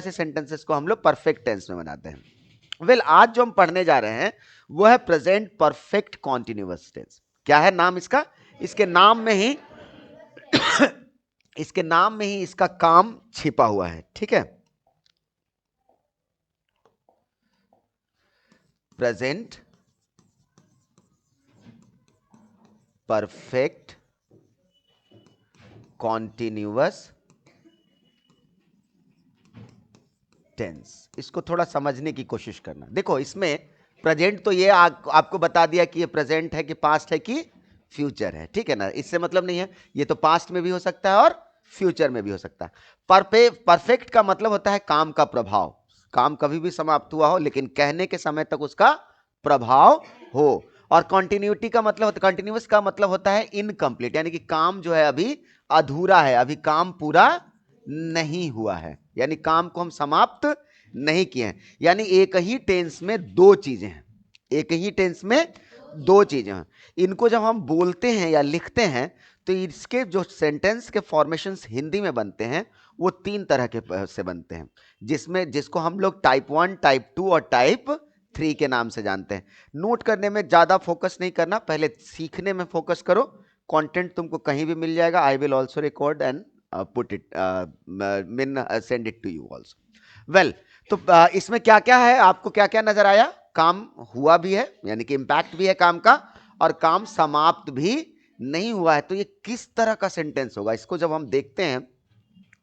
ऐसे सेंटेंसेस को हम लोग परफेक्ट टेंस में बनाते हैं। वेल, आज जो हम पढ़ने जा रहे हैं वो है प्रेजेंट परफेक्ट कॉन्टिन्यूअस टेंस। क्या है नाम इसका? इसके नाम में ही इसके नाम में ही इसका काम छिपा हुआ है, ठीक है। प्रेजेंट परफेक्ट कॉन्टिन्यूअस टेंस, इसको थोड़ा समझने की कोशिश करना। देखो, इसमें प्रेजेंट तो ये आपको बता दिया कि ये प्रेजेंट है कि पास्ट है कि फ्यूचर है, ठीक है ना। इससे मतलब नहीं है, ये तो पास्ट में भी हो सकता है और फ्यूचर में भी हो सकता है। परफेक्ट का मतलब होता है काम का प्रभाव। काम कभी भी समाप्त हुआ हो लेकिन कहने के समय तक उसका प्रभाव हो। और कॉन्टिन्यूटी का मतलब, कंटिन्यूअस का मतलब होता है इनकम्प्लीट, यानी कि काम जो है अभी अधूरा है, अभी काम पूरा नहीं हुआ है, यानी काम को हम समाप्त नहीं किए हैं। यानी एक ही टेंस में दो चीजें हैं, एक ही टेंस में दो चीजें हैं। इनको जब हम बोलते हैं या लिखते हैं तो इसके जो सेंटेंस के फॉर्मेशंस हिंदी में बनते हैं वो तीन तरह के से बनते हैं, जिसको हम लोग टाइप 1, टाइप 2 और टाइप 3 के नाम से जानते हैं। नोट करने में ज्यादा फोकस नहीं करना, पहले सीखने में फोकस करो। कंटेंट तुमको कहीं भी मिल जाएगा। I will also record and put it send it to you also. Well, तो इसमें क्या क्या है, आपको क्या क्या नजर आया? काम हुआ भी है, यानी कि इंपैक्ट भी है काम का, और काम समाप्त भी नहीं हुआ है। तो ये किस तरह का सेंटेंस होगा, इसको जब हम देखते हैं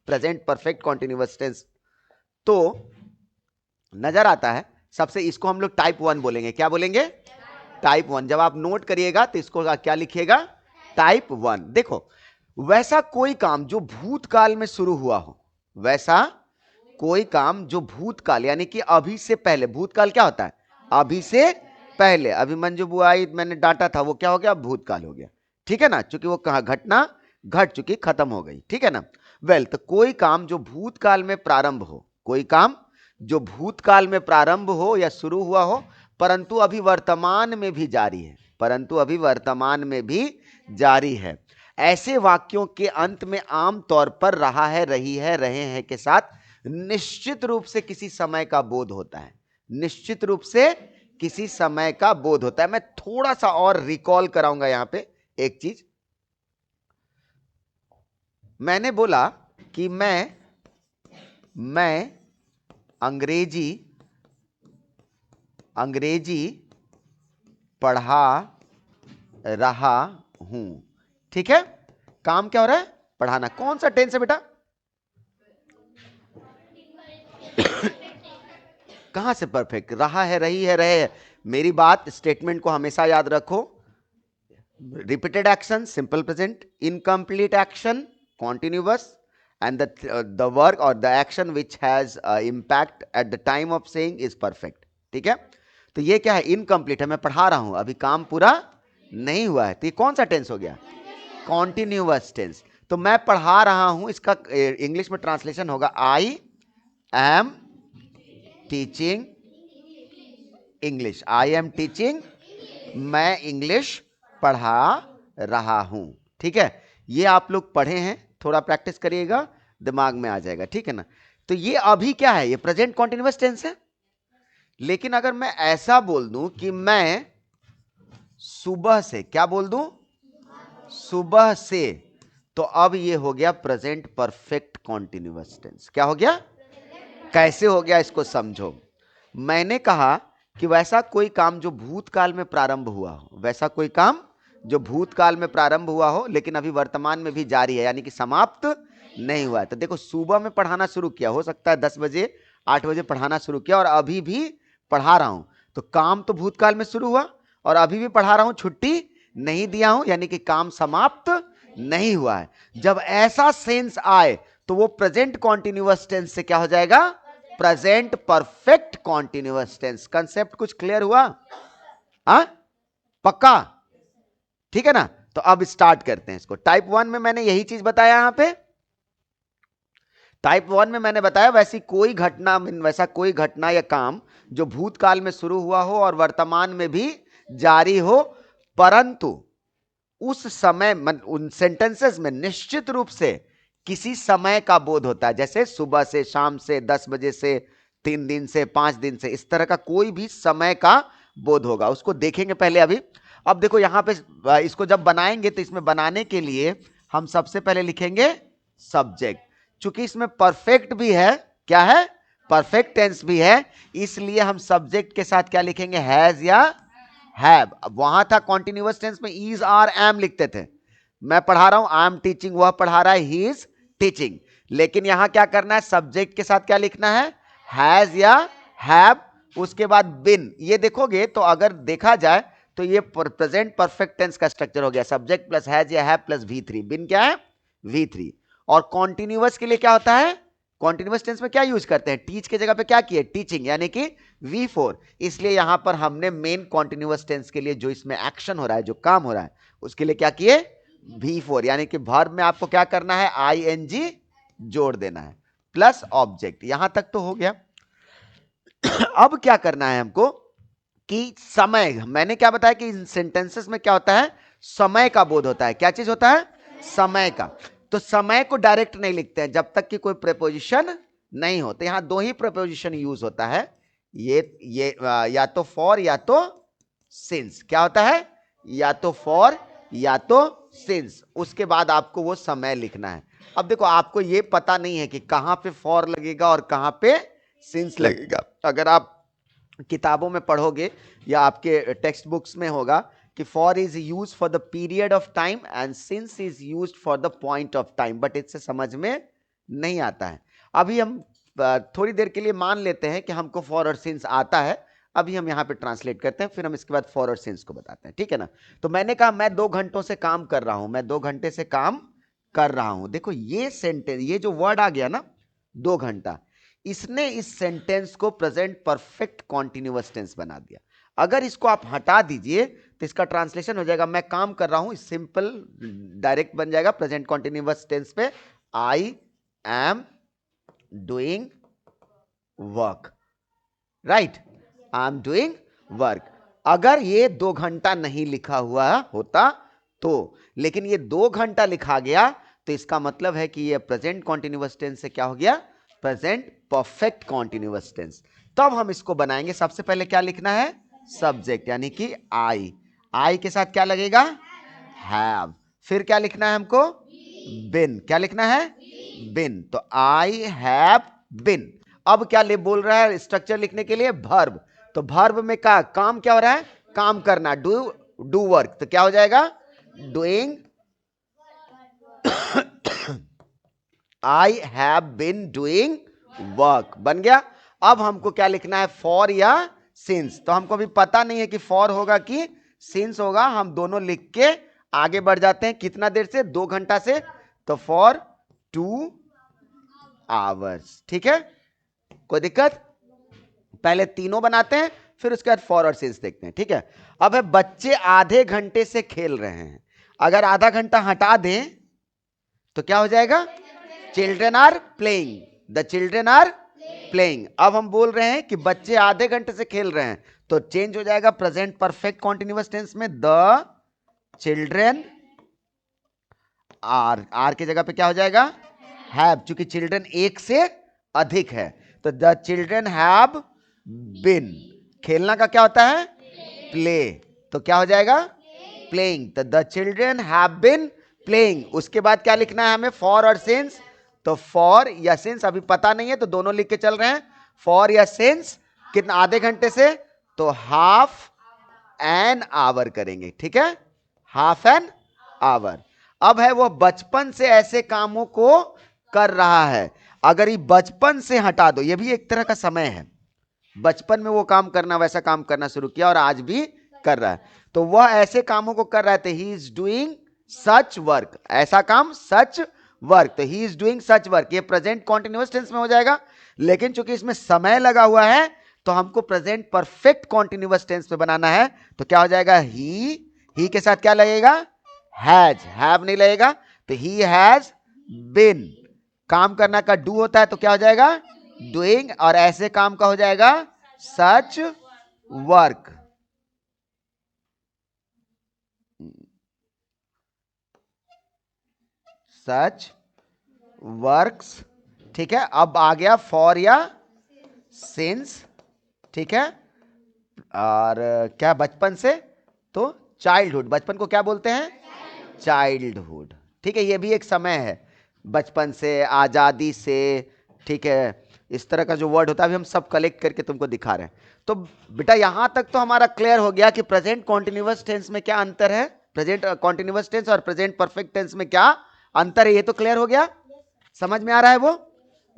प्रेजेंट परफेक्ट कॉन्टिन्यूअस टेंस, तो नजर आता है सबसे, इसको हम लोग टाइप 1 बोलेंगे। क्या बोलेंगे? टाइप 1। जब आप नोट करिएगा तो इसको क्या लिखिएगा? टाइप 1। देखो, वैसा कोई काम जो भूतकाल में शुरू हुआ हो, वैसा कोई काम जो भूतकाल यानी कि अभी से पहले, भूतकाल क्या होता है? अभी से पहले। अभी मंजू बुआ आई, मैंने डांटा था, वो क्या हो गया? भूतकाल हो गया, ठीक है ना, क्योंकि वो कहा घटना घट चुकी, खत्म हो गई, ठीक है ना। वेल, तो कोई काम जो भूतकाल में प्रारंभ हो, कोई काम जो भूतकाल में प्रारंभ हो या शुरू हुआ हो परंतु अभी वर्तमान में भी जारी है, परंतु अभी वर्तमान में भी जारी है, ऐसे वाक्यों के अंत में आमतौर पर रहा है, रही है, रहे हैं के साथ निश्चित रूप से किसी समय का बोध होता है। निश्चित रूप से किसी समय का बोध होता है। मैं थोड़ा सा और रिकॉल कराऊंगा यहां पे एक चीज। मैंने बोला कि मैं अंग्रेजी पढ़ा रहा हूं, ठीक है। काम क्या हो रहा है? पढ़ाना। कौन सा टेंस है बेटा? कहां से परफेक्ट? रहा है, रही है, रहे है। मेरी बात, स्टेटमेंट को हमेशा याद रखो। Repeated action simple present, incomplete action continuous, and the work और the action which has impact at the time of saying is perfect, ठीक है। तो ये क्या है? इनकम्प्लीट है, मैं पढ़ा रहा हूं, अभी काम पूरा नहीं हुआ है, तो ये कौन सा टेंस हो गया? Continuous tense. तो मैं पढ़ा रहा हूं, इसका इंग्लिश में ट्रांसलेशन होगा I am teaching English. I am teaching, मैं इंग्लिश पढ़ा रहा हूं, ठीक है। ये आप लोग पढ़े हैं, थोड़ा प्रैक्टिस करिएगा, दिमाग में आ जाएगा, ठीक है ना। तो ये अभी क्या है? ये प्रेजेंट कॉन्टिन्यूअस टेंस है। लेकिन अगर मैं ऐसा बोल दूं कि मैं सुबह से, क्या बोल दूं? सुबह से, तो अब ये हो गया प्रेजेंट परफेक्ट कॉन्टिन्यूअस टेंस। क्या हो गया? कैसे हो गया इसको समझो। मैंने कहा कि वैसा कोई काम जो भूतकाल में प्रारंभ हुआ हो, वैसा कोई काम जो भूतकाल में प्रारंभ हुआ हो लेकिन अभी वर्तमान में भी जारी है, यानी कि समाप्त नहीं हुआ है। तो देखो, सुबह में पढ़ाना शुरू किया, हो सकता है 10 बजे 8 बजे पढ़ाना शुरू किया और अभी भी पढ़ा रहा हूं, तो काम तो भूतकाल में शुरू हुआ और अभी भी पढ़ा रहा हूं, छुट्टी नहीं दिया हूं, यानी कि काम समाप्त नहीं हुआ है। जब ऐसा सेंस आए तो वो प्रेजेंट कॉन्टिन्यूअस टेंस से क्या हो जाएगा? Present perfect continuous tense. Concept कुछ क्लियर हुआ? हा? पक्का? ठीक है ना। तो अब स्टार्ट करते हैं इसको। टाइप 1 में मैंने यही चीज बताया। यहां पे टाइप 1 में मैंने बताया वैसा कोई घटना या काम जो भूतकाल में शुरू हुआ हो और वर्तमान में भी जारी हो, परंतु उस समय उन सेंटेंसेस में निश्चित रूप से किसी समय का बोध होता है, जैसे सुबह से, शाम से, 10 बजे से, 3 दिन से, 5 दिन से, इस तरह का कोई भी समय का बोध होगा, उसको देखेंगे पहले अभी। अब देखो यहां पे इसको जब बनाएंगे तो इसमें बनाने के लिए हम सबसे पहले लिखेंगे सब्जेक्ट। चूंकि इसमें परफेक्ट भी है, क्या है, परफेक्ट टेंस भी है, इसलिए हम सब्जेक्ट के साथ क्या लिखेंगे, हैज या हैव। वहां था कॉन्टिन्यूअस टेंस में इज आर एम लिखते थे, मैं पढ़ा रहा हूं आई एम टीचिंग, वह पढ़ा रहा है ही इज टीचिंग। लेकिन यहां क्या करना है, सब्जेक्ट के साथ क्या लिखना है, हैज या हैव, उसके बाद बिन। ये देखोगे तो अगर देखा जाए तो ये प्रेजेंट परफेक्ट टेंस का स्ट्रक्चर हो गया, सब्जेक्ट प्लस हैज या हैव प्लस V3। बिन क्या है, V3। और कॉन्टिन्यूअस के लिए क्या होता है, कॉन्टिन्यूअस टेंस में क्या यूज करते हैं, टीच के जगह पे क्या किए, टीचिंग, यानी कि V4। इसलिए यहां पर हमने मेन कॉन्टिन्यूअस टेंस के लिए जो इसमें एक्शन हो रहा है, जो काम हो रहा है, उसके लिए क्या किए, V4, यानी कि वर्ब में आपको क्या करना है, ING जोड़ देना है प्लस ऑब्जेक्ट। यहां तक तो हो गया। अब क्या करना है हमको कि समय, मैंने क्या बताया कि इन सेंटेंसेस में क्या होता है, समय का बोध होता है। क्या चीज होता है, समय का। तो समय को डायरेक्ट नहीं लिखते हैं जब तक कि कोई प्रेपोजिशन नहीं हो। तो यहां दो ही प्रेपोजिशन यूज होता है, ये या तो फॉर या तो सिंस। क्या होता है, या तो फॉर या तो सिंस, उसके बाद आपको वो समय लिखना है। अब देखो आपको ये पता नहीं है कि कहां पे फॉर लगेगा और कहां पे सिंस लगेगा। अगर आप किताबों में पढ़ोगे या आपके टेक्स्ट बुक्स में होगा कि for is use for the period of time and since is use for the point of time, but इससे समझ में नहीं आता है। अभी हम थोड़ी देर के लिए मान लेते हैं कि हमको फॉर और सिंस आता है। अभी हम यहां पे ट्रांसलेट करते हैं, फिर हम इसके बाद फॉर और सिंस को बताते हैं, ठीक है ना। तो मैंने कहा मैं 2 घंटों से काम कर रहा हूं, मैं 2 घंटे से काम कर रहा हूं। देखो ये सेंटेंस, ये जो वर्ड आ गया ना 2 घंटा, इसने इस सेंटेंस को प्रेजेंट परफेक्ट कॉन्टिन्यूअस टेंस बना दिया। अगर इसको आप हटा दीजिए तो इसका ट्रांसलेशन हो जाएगा मैं काम कर रहा हूं, सिंपल डायरेक्ट बन जाएगा प्रेजेंट कॉन्टिन्यूअस टेंस पे, I am doing work, right, I am doing work. अगर ये 2 घंटा नहीं लिखा हुआ होता तो, लेकिन ये 2 घंटा लिखा गया, तो इसका मतलब है कि ये प्रेजेंट कॉन्टिन्यूअस टेंस से क्या हो गया, प्रेजेंट परफेक्ट कॉन्टिन्यूअस टेंस। तब हम इसको बनाएंगे, सबसे पहले क्या लिखना है, सब्जेक्ट, यानी कि आई के साथ क्या लगेगा, हैव। फिर क्या लिखना है हमको, बिन। क्या लिखना है, बिन। तो आई हैव बिन। अब क्या ले बोल रहा है स्ट्रक्चर लिखने के लिए, वर्ब। तो वर्ब में का काम क्या हो रहा है, काम करना, डू वर्क। तो क्या हो जाएगा, doing, I have been doing work, बन गया। अब हमको क्या लिखना है, फॉर या सिंस। तो हमको अभी पता नहीं है कि फॉर होगा कि सिंस होगा, हम दोनों लिख के आगे बढ़ जाते हैं। कितना देर से, 2 घंटा से, तो फॉर 2 आवर्स, ठीक है, कोई दिक्कत। पहले तीनों बनाते हैं, फिर उसके बाद फॉर और सिंस देखते हैं, ठीक है। अब है बच्चे आधे घंटे से खेल रहे हैं। अगर आधा घंटा हटा दें तो क्या हो जाएगा, children are playing, the children are playing. अब हम बोल रहे हैं कि बच्चे आधे घंटे से खेल रहे हैं, तो चेंज हो जाएगा प्रेजेंट परफेक्ट कॉन्टिन्यूअस टेंस में, द चिल्ड्रन आर की जगह पे क्या हो जाएगा, हैव, चूंकि चिल्ड्रन एक से अधिक है। तो द चिल्ड्रन हैव बिन, खेलना का क्या होता है, प्ले, तो क्या हो जाएगा, प्लेइंग। तो the children have been playing. उसके बाद क्या लिखना है हमें, फॉर और सिंस। तो फॉर या सिंस अभी पता नहीं है, तो दोनों लिख के चल रहे हैं, फॉर या सिंस कितना, आधे घंटे से, तो हाफ एन आवर करेंगे, ठीक है, हाफ एन आवर। अब है वो बचपन से ऐसे कामों को कर रहा है। अगर ये बचपन से हटा दो, ये भी एक तरह का समय है, बचपन में वो काम करना, वैसा काम करना शुरू किया और आज भी कर रहा है, तो वह ऐसे कामों को कर रहे थे, he is doing such work, ऐसा काम, सच वर्क। तो he is doing such work, ये प्रेजेंट कॉन्टिन्यूअस टेंस में हो जाएगा। लेकिन चूंकि इसमें समय लगा हुआ है, तो हमको प्रेजेंट परफेक्ट कॉन्टिन्यूअस टेंस पे बनाना है। तो क्या हो जाएगा, ही के साथ क्या लगेगा, हैज, हैव नहीं लगेगा। तो ही हैज बिन, काम करना का डू होता है, तो क्या हो जाएगा, डूइंग, और ऐसे काम का हो जाएगा सच वर्क। सच वर्क्स, ठीक है। अब आ गया फॉर या सिंस, ठीक है। और क्या बचपन से, तो चाइल्डहुड, बचपन को क्या बोलते हैं, चाइल्डहुड, ठीक है। ये भी एक समय है, बचपन से, आजादी से, ठीक है। इस तरह का जो वर्ड होता है अभी हम सब कलेक्ट करके तुमको दिखा रहे हैं। तो बेटा यहां तक तो हमारा क्लियर हो गया कि प्रेजेंट कॉन्टिन्यूअस टेंस में क्या अंतर है, प्रेजेंट कॉन्टिन्यूअस टेंस और प्रेजेंट परफेक्ट टेंस में क्या अंतर है, ये तो क्लियर हो गया, समझ में आ रहा है वो।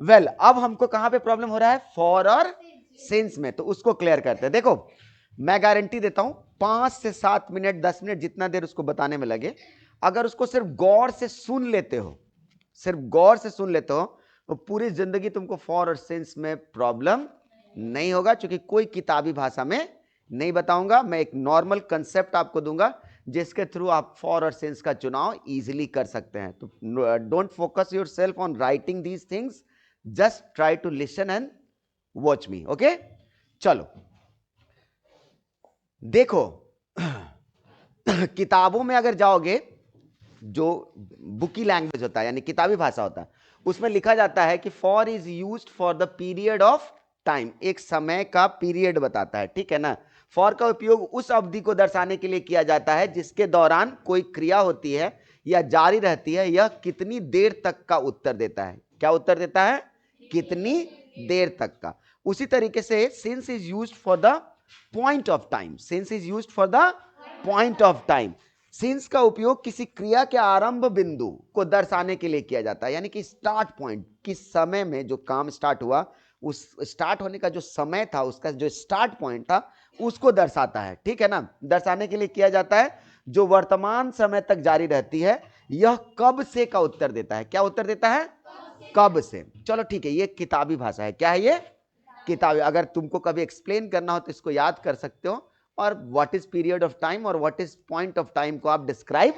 वेल अब हमको कहां पे प्रॉब्लम हो रहा है, फॉर और सिंस में, तो उसको क्लियर करते हैं। देखो मैं गारंटी देता हूं 5 से 7 मिनट 10 मिनट जितना देर उसको बताने में लगे, अगर उसको सिर्फ गौर से सुन लेते हो, सिर्फ गौर से सुन लेते हो, तो पूरी जिंदगी तुमको फॉर और सिंस में प्रॉब्लम नहीं होगा, क्योंकि कोई किताबी भाषा में नहीं बताऊंगा, मैं एक नॉर्मल कंसेप्ट आपको दूंगा जिसके थ्रू आप फॉर और सिंस का चुनाव इजीली कर सकते हैं। तो don't focus yourself on writing these things, just try to listen and watch me, okay. चलो देखो किताबों में अगर जाओगे, जो बुकी लैंग्वेज होता है यानी किताबी भाषा होता है, उसमें लिखा जाता है कि for is used for the period of time, एक समय का पीरियड बताता है, ठीक है ना। फॉर का उपयोग उस अवधि को दर्शाने के लिए किया जाता है जिसके दौरान कोई क्रिया होती है या जारी रहती है, यह कितनी देर तक का उत्तर देता है, क्या उत्तर देता है, कितनी देर तक का। उसी तरीके से since is used for the point of time, since is used for the point of time, since का उपयोग किसी क्रिया के आरंभ बिंदु को दर्शाने के लिए किया जाता है, यानी कि स्टार्ट पॉइंट, किस समय में जो काम स्टार्ट हुआ, उस स्टार्ट होने का जो समय था, उसका जो स्टार्ट पॉइंट था, उसको दर्शाता है, ठीक है ना, दर्शाने के लिए किया जाता है, जो वर्तमान समय तक जारी रहती है। यह कब से का उत्तर देता है, क्या उत्तर देता है, कब से। चलो ठीक है, ये किताबी भाषा है, क्या है ये, किताबी। अगर तुमको कभी एक्सप्लेन करना हो तो इसको याद कर सकते हो, और what is period of time और what is point of time को आप डिस्क्राइब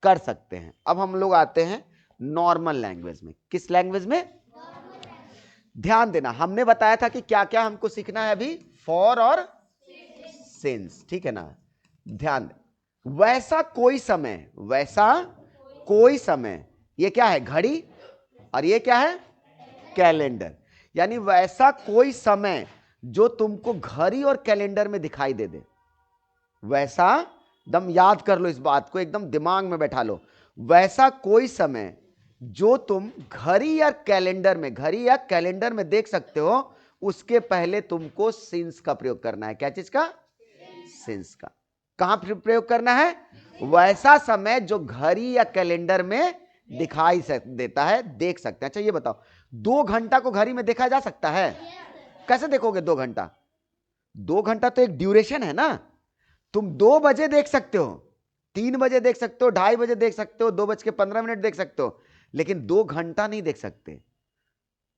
कर सकते हैं। अब हम लोग आते हैं नॉर्मल लैंग्वेज में, किस लैंग्वेज में, ध्यान देना, हमने बताया था कि क्या क्या हमको सीखना है अभी, फॉर और सिंस, ठीक है ना। ध्यान दे, वैसा कोई समय, वैसा कोई समय, ये क्या है, घड़ी, और ये क्या है, कैलेंडर, यानी वैसा कोई समय जो तुमको घड़ी और कैलेंडर में दिखाई दे दे, वैसा, दम याद कर लो इस बात को, एकदम दिमाग में बैठा लो, वैसा कोई समय जो तुम घड़ी या कैलेंडर में, घड़ी या कैलेंडर में देख सकते हो, उसके पहले तुमको सिंस का प्रयोग करना है, क्या चीज का, सिंस का। कहां प्रयोग करना है, वैसा समय जो घड़ी या कैलेंडर में दिखाई देता है, देख सकते हैं। अच्छा ये बताओ, 2 घंटा को घड़ी में देखा जा सकता है, कैसे देखोगे 2 घंटा, 2 घंटा तो एक ड्यूरेशन है ना, तुम 2 बजे देख सकते हो, 3 बजे देख सकते हो, 2:30 बजे देख सकते हो, 2:15 देख सकते हो, लेकिन 2 घंटा नहीं देख सकते,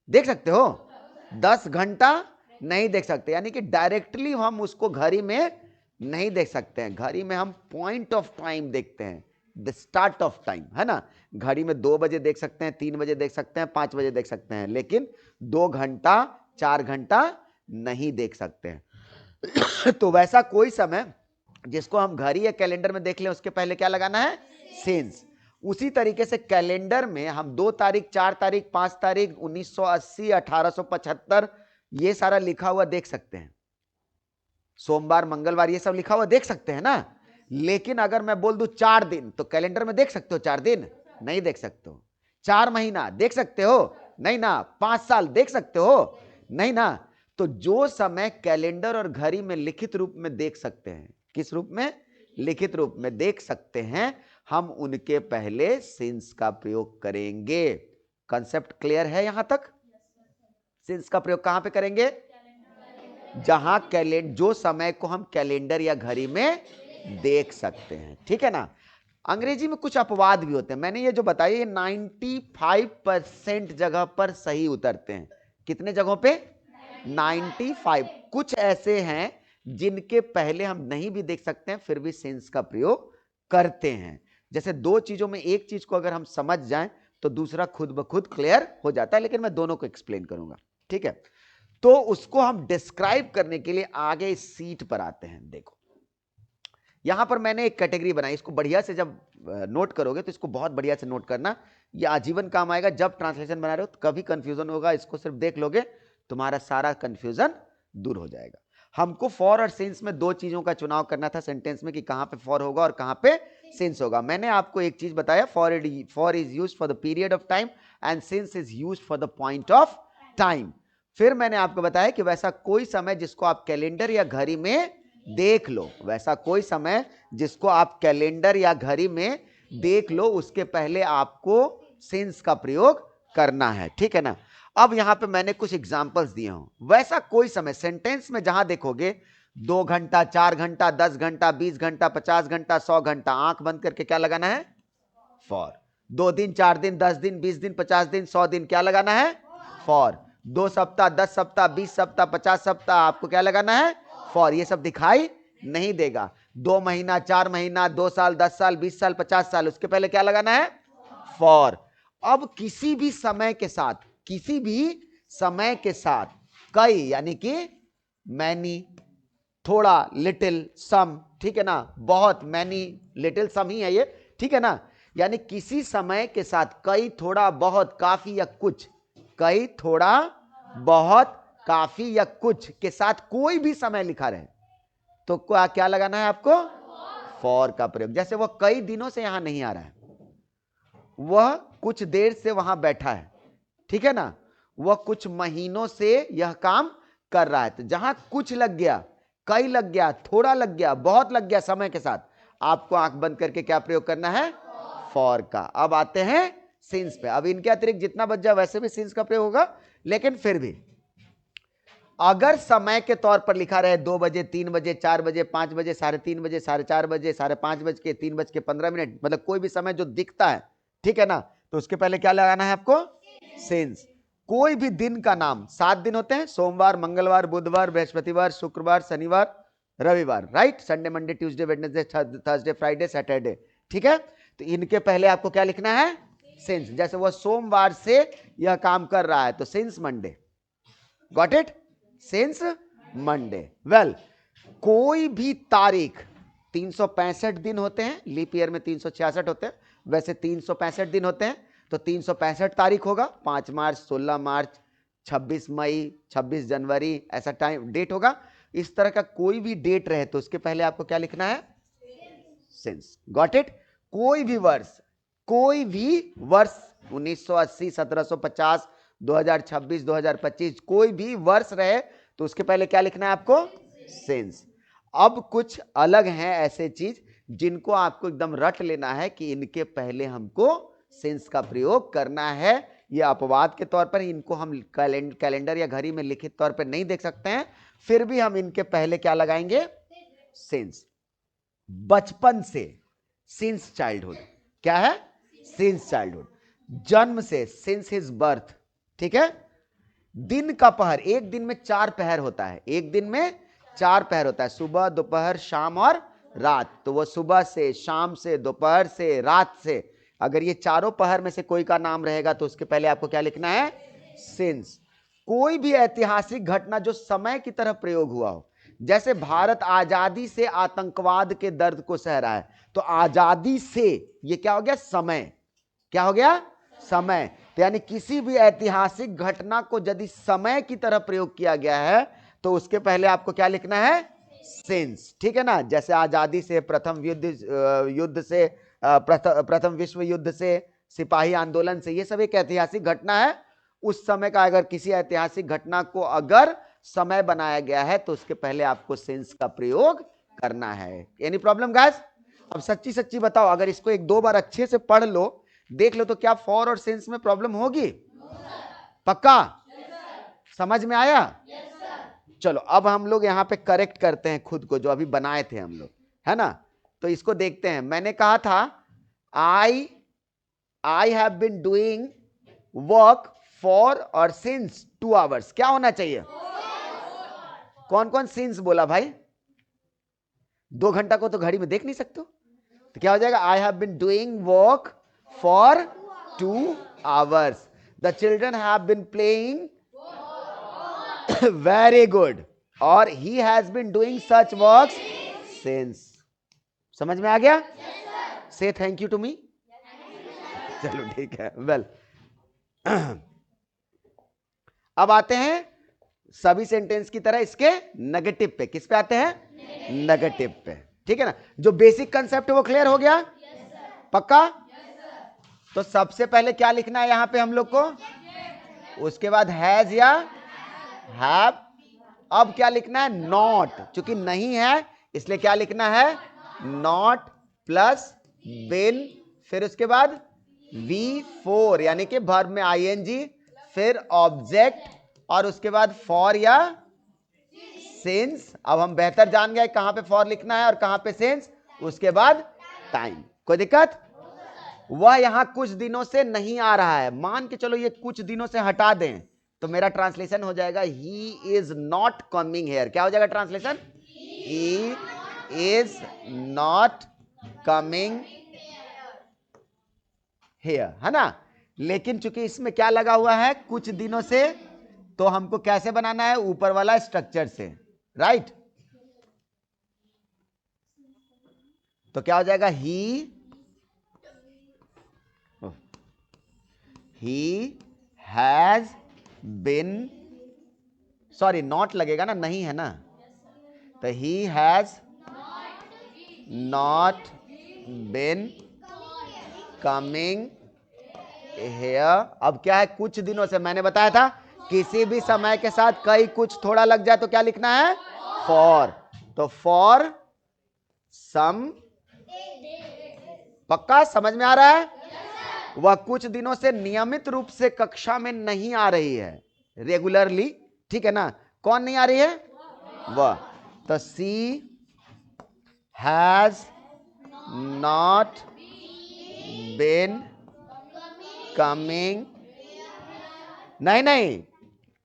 देख सकते हो 10 घंटा नहीं देख सकते, यानी कि डायरेक्टली हम उसको घड़ी में नहीं देख सकते हैं, घड़ी में हम पॉइंट ऑफ टाइम देखते हैं, द स्टार्ट ऑफ टाइम, है ना। घड़ी में 2 बजे देख सकते हैं, 3 बजे देख सकते हैं, 5 बजे देख सकते हैं, लेकिन 2 घंटा 4 घंटा नहीं देख सकते हैं। तो वैसा कोई समय जिसको हम घड़ी या कैलेंडर में देख लें, उसके पहले क्या लगाना है, सिंस। उसी तरीके से कैलेंडर में हम 2 तारीख, 4 तारीख, 5 तारीख, 1980, 1875, ये सारा लिखा हुआ देख सकते हैं, सोमवार, मंगलवार, ये सब लिखा हुआ देख सकते हैं ना। लेकिन अगर मैं बोल दूं 4 दिन, तो कैलेंडर में देख सकते हो 4 दिन, नहीं देख सकते हो। 4 महीना देख सकते हो, नहीं ना। 5 साल देख सकते हो, नहीं ना। तो जो समय कैलेंडर और घड़ी में लिखित रूप में देख सकते हैं, किस रूप में, लिखित रूप में देख सकते हैं, हम उनके पहले सिंस का प्रयोग करेंगे। कंसेप्ट क्लियर है यहां तक। सिंस का प्रयोग कहां पे करेंगे, जहां कैलेंडर, जो समय को हम कैलेंडर या घड़ी में देख सकते हैं, ठीक है ना। अंग्रेजी में कुछ अपवाद भी होते हैं, मैंने ये जो बताया ये 95% जगह पर सही उतरते हैं। कितने जगहों पे, 95। कुछ ऐसे हैं जिनके पहले हम नहीं भी देख सकते हैं, फिर भी सिंस का प्रयोग करते हैं। जैसे 2 चीजों में एक चीज को अगर हम समझ जाएं तो दूसरा खुद ब खुद क्लियर हो जाता है, लेकिन मैं दोनों को एक्सप्लेन करूंगा, ठीक है। तो उसको हम डिस्क्राइब करने के लिए आगे इस सीट पर आते हैं। देखो यहां पर मैंने एक कैटेगरी बनाई, इसको बढ़िया से जब नोट करोगे तो इसको बहुत बढ़िया से नोट करना, ये आजीवन काम आएगा। जब ट्रांसलेशन बना रहे हो तो कभी कंफ्यूजन होगा, इसको सिर्फ देख लोगे तुम्हारा सारा कंफ्यूजन दूर हो जाएगा। हमको फॉर और सिंस में दो चीजों का चुनाव करना था सेंटेंस में कि कहां पे फॉर होगा और कहां पे सिंस होगा। मैंने आपको एक चीज बताया, for is used for the period of time and since is used for the point of time. फिर मैंने आपको बताया कि वैसा कोई समय जिसको आप कैलेंडर या घड़ी में देख लो, वैसा कोई समय जिसको आप कैलेंडर या घड़ी में देख लो, उसके पहले आपको सिंस का प्रयोग करना है, ठीक है ना। अब यहां पे मैंने कुछ एग्जांपल्स दिए हूं, वैसा कोई समय सेंटेंस में जहां देखोगे 2 घंटा, 4 घंटा, 10 घंटा, 20 घंटा, 50 घंटा, 100 घंटा, आंख बंद करके क्या लगाना है? फॉर। 2 दिन, 4 दिन, 10 दिन, 20 दिन, 50 दिन, 100 दिन, क्या लगाना है? फॉर। 2 सप्ताह, 10 सप्ताह, 20 सप्ताह, 50 सप्ताह, आपको क्या लगाना है? फॉर। ये सब दिखाई नहीं देगा। 2 महीना, 4 महीना, 2 साल, 10 साल, 20 साल, 50 साल, उसके पहले क्या लगाना है? फॉर। अब किसी भी समय के साथ, किसी भी समय के साथ कई यानी कि मैनी, थोड़ा, लिटिल, सम, ठीक है ना, बहुत, मैनी, लिटिल, सम ही है ये, ठीक है ना। यानी किसी समय के साथ कई, थोड़ा, बहुत, काफी या कुछ, कई, थोड़ा, बहुत, काफी या कुछ के साथ कोई भी समय लिखा रहे तो क्या लगाना है आपको? फॉर का प्रयोग। जैसे वह कई दिनों से यहां नहीं आ रहा है, वह कुछ देर से वहां बैठा है, ठीक है ना, वह कुछ महीनों से यह काम कर रहा है। तो जहां कुछ लग गया, कई लग गया, थोड़ा लग गया, बहुत लग गया समय के साथ, आपको आंख बंद करके क्या प्रयोग करना है? फॉर का। अब आते हैं सिंस पे। अब इनके अतिरिक्त जितना बच जाए वैसे भी सिंस का प्रयोग होगा, लेकिन फिर भी अगर समय के तौर पर लिखा रहे 2 बजे, 3 बजे, 4 बजे, 5 बजे, 3:30 बजे, 4:30 बजे, 5:30 3:15, मतलब कोई भी समय जो दिखता है, ठीक है ना, तो उसके पहले क्या लगाना है आपको? सिंस। कोई भी दिन का नाम, 7 दिन होते हैं, सोमवार, मंगलवार, बुधवार, बृहस्पतिवार, शुक्रवार, शनिवार, रविवार, right, Sunday, Monday, Tuesday, Wednesday, Thursday, Friday, Saturday, ठीक है। तो इनके पहले आपको क्या लिखना है? सिंस। जैसे वह सोमवार से यह काम कर रहा है तो since Monday, got it, since Monday. Well, कोई भी तारीख, 365 दिन होते हैं, लीप ईयर में 366 होते हैं, वैसे 365 दिन होते हैं, तो 365 तारीख होगा, 5 मार्च, 16 मार्च, 26 मई, 26 जनवरी, ऐसा टाइम डेट होगा। इस तरह का कोई भी डेट रहे तो उसके पहले आपको क्या लिखना है? Since, got it. कोई भी वर्ष, कोई भी वर्ष, 1980, 1750, 2026, 2025, कोई भी वर्ष रहे तो उसके पहले क्या लिखना है आपको? सिंस। अब कुछ अलग हैं ऐसे चीज जिनको आपको एकदम रट लेना है कि इनके पहले हमको सिंस का प्रयोग करना है। ये अपवाद के तौर पर, इनको हम कैलेंडर या घड़ी में लिखित तौर पर नहीं देख सकते हैं, फिर भी हम इनके पहले क्या लगाएंगे? सिंस। बचपन से, सिंस चाइल्डहुड, क्या है? Since childhood. जन्म से, सिंस हिज बर्थ, ठीक है। दिन का पहर, एक दिन में 4 पहर होता है, एक दिन में 4 पहर होता है, सुबह, दोपहर, शाम और रात। तो वो सुबह से, शाम से, दोपहर से, रात से, अगर ये चारों पहर में से कोई का नाम रहेगा तो उसके पहले आपको क्या लिखना है? सिंस। कोई भी ऐतिहासिक घटना जो समय की तरह प्रयोग हुआ हो, जैसे भारत आजादी से आतंकवाद के दर्द को सह रहा है, तो आजादी से ये क्या हो गया? समय। क्या हो गया? समय। तो यानी किसी भी ऐतिहासिक घटना को यदि समय की तरह प्रयोग किया गया है तो उसके पहले आपको क्या लिखना है? सिंस, ठीक है ना। जैसे आजादी से, प्रथम युद्ध से, प्रथम विश्व युद्ध से, सिपाही आंदोलन से, ये सब एक ऐतिहासिक घटना है। उस समय का अगर किसी ऐतिहासिक घटना को अगर समय बनाया गया है तो उसके पहले आपको सिंस का प्रयोग करना है। Any problem guys? अब सच्ची सच्ची बताओ, अगर इसको 1-2 बार अच्छे से पढ़ लो, देख लो, तो क्या फॉर और सिंस में प्रॉब्लम होगी? पक्का? समझ में आया? चलो अब हम लोग यहां पे करेक्ट करते हैं खुद को, जो अभी बनाए थे हम लोग, है ना। तो इसको देखते हैं। मैंने कहा था I have been doing work for और सिंस 2 आवर्स, क्या होना चाहिए? कौन कौन सिंस बोला भाई? 2 घंटा को तो घड़ी में देख नहीं सकते, तो क्या हो जाएगा? I have been doing work for 2 hours. The children have been playing very good, और he has been doing such works since. समझ में आ गया? से थैंक यू टू मी। चलो ठीक है, वेल अब आते हैं सभी सेंटेंस की तरह इसके नेगेटिव पे। किस पे आते हैं? नेगेटिव पे। ठीक है ना? जो बेसिक कंसेप्ट है वो क्लियर हो गया? पक्का? तो सबसे पहले क्या लिखना है यहां पे हम लोग को? उसके बाद हैज या हैव। अब क्या लिखना है? नॉट। चूंकि नहीं है इसलिए क्या लिखना है? नॉट प्लस बिन, फिर उसके बाद V4 यानी कि वर्ब में आईएनजी, फिर ऑब्जेक्ट, और उसके बाद फॉर या सिंस। अब हम बेहतर जान गए कहां पे फॉर लिखना है और कहां पे सिंस। उसके बाद टाइम। कोई दिक्कत? वह यहां कुछ दिनों से नहीं आ रहा है। मान के चलो ये कुछ दिनों से हटा दें तो मेरा ट्रांसलेशन हो जाएगा he is not coming here. क्या हो जाएगा translation? He is not coming here, है ना? लेकिन चूंकि इसमें क्या लगा हुआ है? कुछ दिनों से, तो हमको कैसे बनाना है? ऊपर वाला स्ट्रक्चर से, राइट? तो क्या हो जाएगा? He has been, sorry not लगेगा ना, नहीं है ना, तो he has not been coming here. अब क्या है? कुछ दिनों से, मैंने बताया था किसी भी समय के साथ कई कुछ थोड़ा लग जाए तो क्या लिखना है? फॉर। तो फॉर सम। पक्का समझ में आ रहा है? वह कुछ दिनों से नियमित रूप से कक्षा में नहीं आ रही है, रेगुलरली। ठीक है ना? कौन नहीं आ रही है? वह। तो she has not been coming, नहीं नहीं,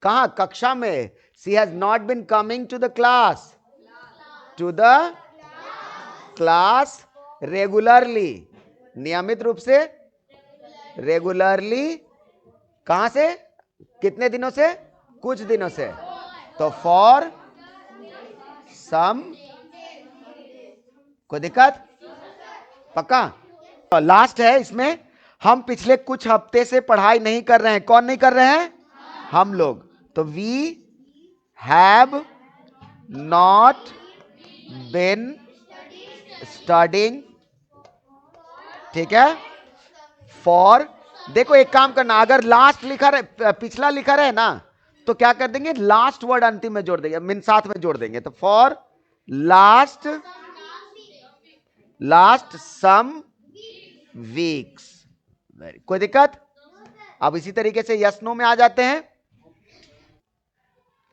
कहां? कक्षा में। She has not been coming to the class, to the class regularly, नियमित रूप से, रेगुलरली। कहां से? कितने दिनों से? कुछ दिनों से। तो फॉर सम। कोई दिक्कत? पक्का? तो लास्ट है इसमें, हम पिछले कुछ हफ्ते से पढ़ाई नहीं कर रहे हैं। कौन नहीं कर रहे हैं? हम लोग। तो we have not been studying. ठीक है? फॉर, देखो एक काम करना, अगर लास्ट लिखा रहे, पिछला लिखा रहे ना, तो क्या कर देंगे? लास्ट वर्ड अंतिम में जोड़ देंगे, मीन साथ में जोड़ देंगे। तो फॉर लास्ट सम वीक्स। कोई दिक्कत? अब इसी तरीके से यस नो में आ जाते हैं।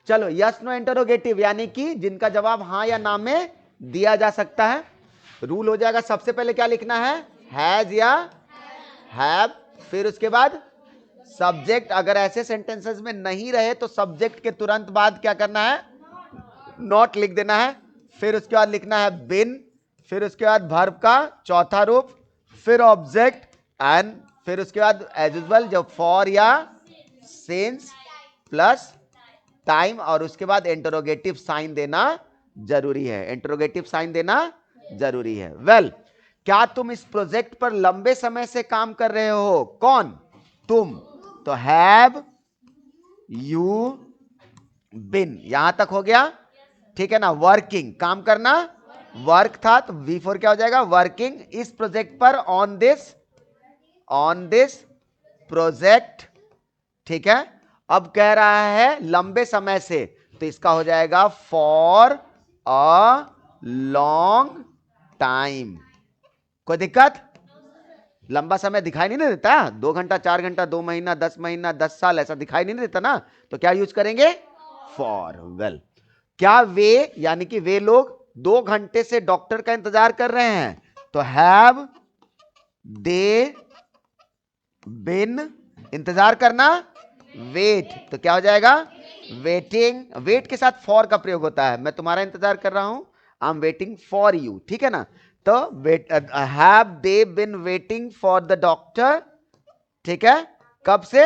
चलो यस नो इंटरोगेटिव यानी कि जिनका जवाब हां या ना में दिया जा सकता है। रूल हो जाएगा, सबसे पहले क्या लिखना है? हैज या हैव, फिर उसके बाद सब्जेक्ट। अगर ऐसे सेंटेंसेस में नहीं रहे तो सब्जेक्ट के तुरंत बाद क्या करना है? नॉट लिख देना है। फिर उसके बाद लिखना है बिन, फिर उसके बाद वर्ब का चौथा रूप, फिर ऑब्जेक्ट, एंड फिर उसके बाद एज यूजुअल जो फॉर या सिंस प्लस टाइम, और उसके बाद इंटरोगेटिव साइन देना जरूरी है। इंटरोगेटिव साइन देना जरूरी है। वेल, क्या तुम इस प्रोजेक्ट पर लंबे समय से काम कर रहे हो? कौन? तुम। तो हैव यू बिन, यहां तक हो गया। ठीक है ना? वर्किंग, काम करना, वर्क था, तो V4 क्या हो जाएगा? वर्किंग इस प्रोजेक्ट पर, ऑन दिस प्रोजेक्ट। ठीक है? अब कह रहा है लंबे समय से, तो इसका हो जाएगा फॉर अ लॉन्ग टाइम। कोई दिक्कत? लंबा समय दिखाई नहीं देता? 2 घंटा, 4 घंटा, 2 महीना, 10 महीना, 10 साल, ऐसा दिखाई नहीं देता ना? तो क्या यूज करेंगे? फॉर। वेल, क्या वे यानी कि वे लोग 2 घंटे से डॉक्टर का इंतजार कर रहे हैं? तो हैव दे बिन, इंतजार करना, वेट, तो क्या हो जाएगा? वेटिंग। वेट के साथ फॉर का प्रयोग होता है। मैं तुम्हारा इंतजार कर रहा हूं, I am waiting for you. ठीक है ना? तो have they bin waiting for the doctor. ठीक है? कब से?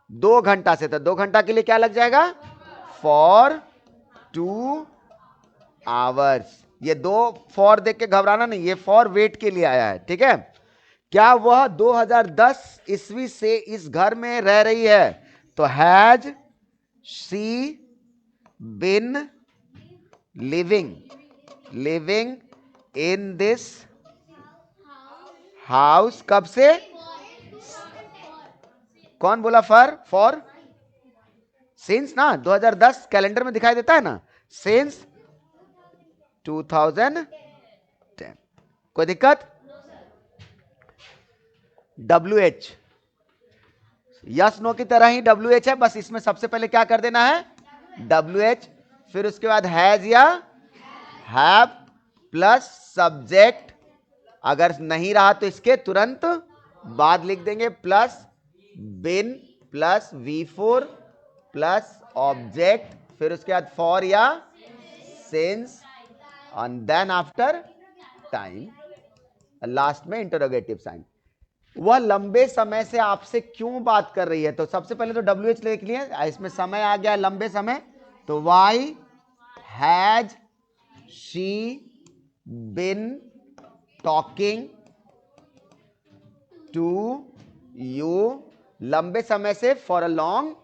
2 घंटा से। तो 2 घंटा के लिए क्या लग जाएगा? For 2 hours। ये दो फॉर देख के घबराना नहीं, ये फॉर वेट के लिए आया है, ठीक है। क्या वह 2010 ईस्वी से इस घर में रह रही है? तो has she been living in this house? कब से? कौन बोला फॉर? सिंस ना, 2010 कैलेंडर में दिखाई देता है ना, सिंस 2010। कोई दिक्कत? WH यस नो की तरह ही WH है, बस इसमें सबसे पहले क्या कर देना है? WH, फिर उसके बाद हैज या हैव प्लस सब्जेक्ट, अगर नहीं रहा तो इसके तुरंत बाद लिख देंगे, plus been plus V4 plus object, फिर उसके बाद फॉर या since, and then after time, last में इंटरोगेटिव साइन। वह लंबे समय से आपसे क्यों बात कर रही है? तो सबसे पहले तो WH लिख लिए, इसमें समय आ गया लंबे समय, तो why has she been talking to you? लंबे समय से, for a long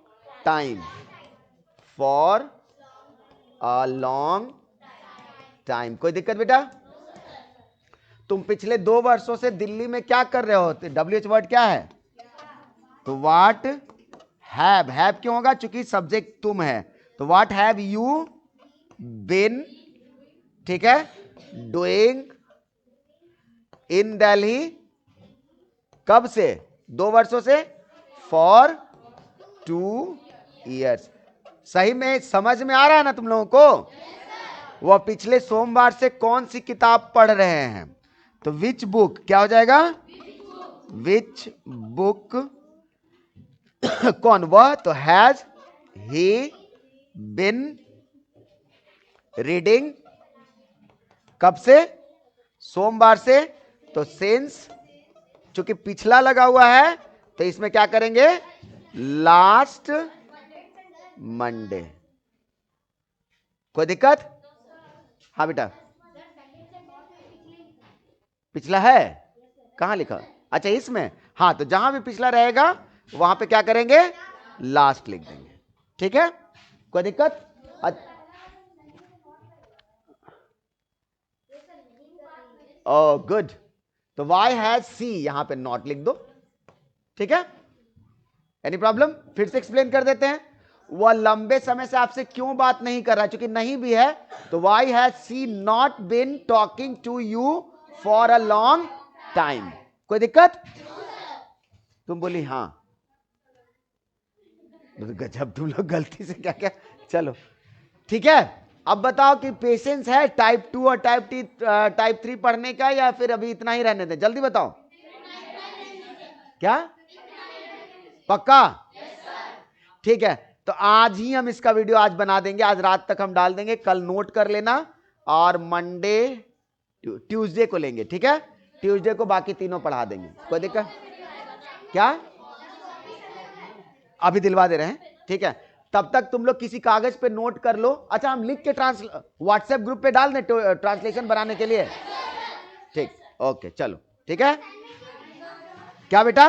time, for a long time. कोई दिक्कत बेटा? तुम पिछले 2 वर्षों से दिल्ली में क्या कर रहे हो? WH वर्ड क्या है? तो व्हाट हैव क्यों होगा? चूंकि सब्जेक्ट तुम है, तो व्हाट हैव यू बिन, ठीक है, डूइंग इन दिल्ली? कब से? 2 वर्षों से, फॉर 2 years। सही में समझ में आ रहा है ना तुम लोगों को? वह पिछले सोमवार से कौन सी किताब पढ़ रहे हैं? तो विच बुक, क्या हो जाएगा? Which book. कौन? वह, तो हैज ही बिन रीडिंग? कब से? सोमवार से, तो सिंस, चूंकि पिछला लगा हुआ है तो इसमें क्या करेंगे? Last Monday. कोई दिक्कत? हाँ बेटा, पिछला है, कहां लिखा? अच्छा इसमें, हाँ, तो जहां भी पिछला रहेगा वहां पे क्या करेंगे? लास्ट लिख देंगे, ठीक है। कोई दिक्कत? Oh good. तो वाई हैज सी, यहां पे नॉट लिख दो, ठीक है। Any problem? फिर से एक्सप्लेन कर देते हैं। वह लंबे समय से आपसे क्यों बात नहीं कर रहा? क्योंकि नहीं भी है, तो why has she not been talking to you for a long time? कोई दिक्कत? तुम बोली हाँ। गजब तुम लोग, गलती से क्या क्या। चलो ठीक है, अब बताओ कि पेशेंस है टाइप 2 और टाइप 3 पढ़ने का, या फिर अभी इतना ही रहने दें? जल्दी बताओ। क्या पक्का? ठीक है, तो आज ही हम इसका वीडियो आज बना देंगे, आज रात तक हम डाल देंगे, कल नोट कर लेना, और मंडे ट्यूसडे को लेंगे, ठीक है। ट्यूसडे को बाकी तीनों पढ़ा देंगे, कोई दिक्कत? क्या अभी दिलवा दे रहे हैं, ठीक है। तब तक तुम लोग किसी कागज पे नोट कर लो। अच्छा, हम लिख के व्हाट्सएप ग्रुप पे डाल दें ट्रांसलेशन बनाने के लिए? ठीक, ओके, चलो ठीक है। क्या बेटा?